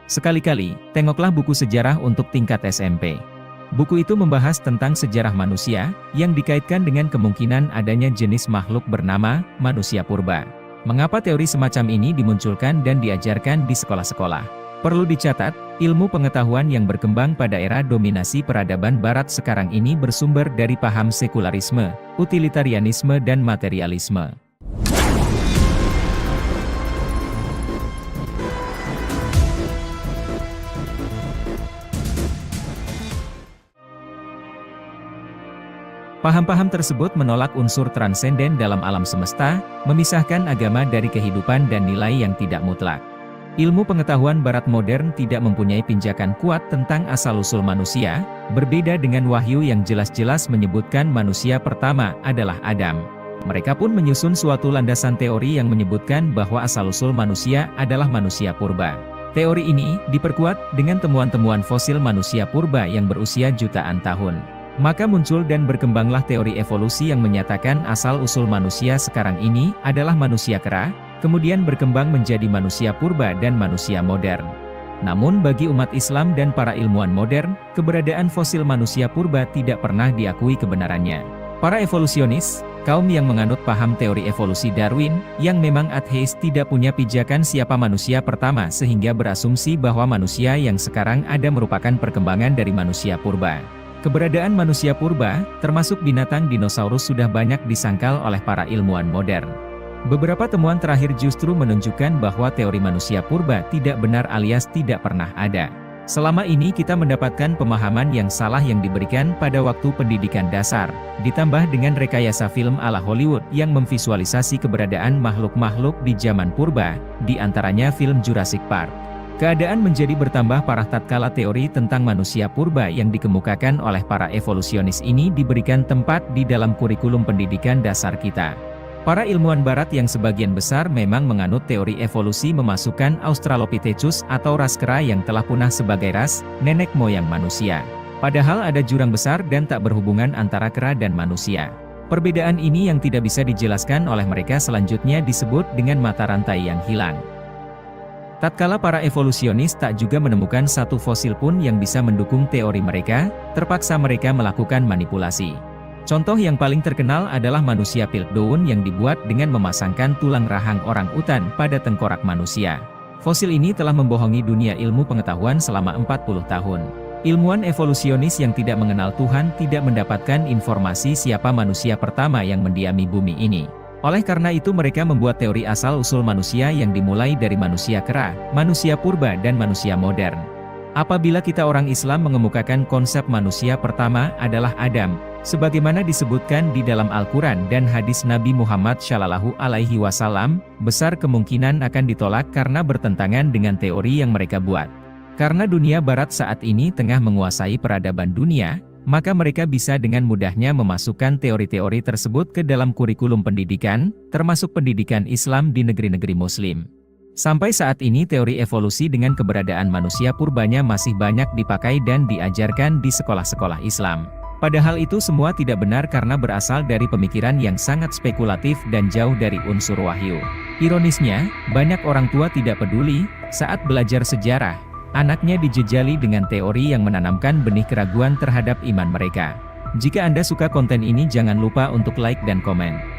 Sekali-kali, tengoklah buku sejarah untuk tingkat SMP. Buku itu membahas tentang sejarah manusia, yang dikaitkan dengan kemungkinan adanya jenis makhluk bernama manusia purba. Mengapa teori semacam ini dimunculkan dan diajarkan di sekolah-sekolah? Perlu dicatat, ilmu pengetahuan yang berkembang pada era dominasi peradaban barat sekarang ini bersumber dari paham sekularisme, utilitarianisme dan materialisme. Paham-paham tersebut menolak unsur transenden dalam alam semesta, memisahkan agama dari kehidupan dan nilai yang tidak mutlak. Ilmu pengetahuan barat modern tidak mempunyai pijakan kuat tentang asal-usul manusia, berbeda dengan wahyu yang jelas-jelas menyebutkan manusia pertama adalah Adam. Mereka pun menyusun suatu landasan teori yang menyebutkan bahwa asal-usul manusia adalah manusia purba. Teori ini diperkuat dengan temuan-temuan fosil manusia purba yang berusia jutaan tahun. Maka muncul dan berkembanglah teori evolusi yang menyatakan asal-usul manusia sekarang ini adalah manusia kera, kemudian berkembang menjadi manusia purba dan manusia modern. Namun bagi umat Islam dan para ilmuwan modern, keberadaan fosil manusia purba tidak pernah diakui kebenarannya. Para evolusionis, kaum yang menganut paham teori evolusi Darwin, yang memang ateis tidak punya pijakan siapa manusia pertama sehingga berasumsi bahwa manusia yang sekarang ada merupakan perkembangan dari manusia purba. Keberadaan manusia purba, termasuk binatang dinosaurus sudah banyak disangkal oleh para ilmuwan modern. Beberapa temuan terakhir justru menunjukkan bahwa teori manusia purba tidak benar alias tidak pernah ada. Selama ini kita mendapatkan pemahaman yang salah yang diberikan pada waktu pendidikan dasar, ditambah dengan rekayasa film ala Hollywood yang memvisualisasi keberadaan makhluk-makhluk di zaman purba, di antaranya film Jurassic Park. Keadaan menjadi bertambah parah tatkala teori tentang manusia purba yang dikemukakan oleh para evolusionis ini diberikan tempat di dalam kurikulum pendidikan dasar kita. Para ilmuwan barat yang sebagian besar memang menganut teori evolusi memasukkan Australopithecus atau ras kera yang telah punah sebagai ras, nenek moyang manusia. Padahal ada jurang besar dan tak berhubungan antara kera dan manusia. Perbedaan ini yang tidak bisa dijelaskan oleh mereka selanjutnya disebut dengan mata rantai yang hilang. Tatkala para evolusionis tak juga menemukan satu fosil pun yang bisa mendukung teori mereka, terpaksa mereka melakukan manipulasi. Contoh yang paling terkenal adalah manusia Piltdown yang dibuat dengan memasangkan tulang rahang orang utan pada tengkorak manusia. Fosil ini telah membohongi dunia ilmu pengetahuan selama 40 tahun. Ilmuwan evolusionis yang tidak mengenal Tuhan tidak mendapatkan informasi siapa manusia pertama yang mendiami bumi ini. Oleh karena itu mereka membuat teori asal-usul manusia yang dimulai dari manusia kera, manusia purba dan manusia modern. Apabila kita orang Islam mengemukakan konsep manusia pertama adalah Adam, sebagaimana disebutkan di dalam Al-Quran dan hadis Nabi Muhammad SAW, besar kemungkinan akan ditolak karena bertentangan dengan teori yang mereka buat. Karena dunia barat saat ini tengah menguasai peradaban dunia, maka mereka bisa dengan mudahnya memasukkan teori-teori tersebut ke dalam kurikulum pendidikan, termasuk pendidikan Islam di negeri-negeri Muslim. Sampai saat ini teori evolusi dengan keberadaan manusia purbanya masih banyak dipakai dan diajarkan di sekolah-sekolah Islam. Padahal itu semua tidak benar karena berasal dari pemikiran yang sangat spekulatif dan jauh dari unsur wahyu. Ironisnya, banyak orang tua tidak peduli, saat belajar sejarah, anaknya dijejali dengan teori yang menanamkan benih keraguan terhadap iman mereka. Jika Anda suka konten ini jangan lupa untuk like dan komen.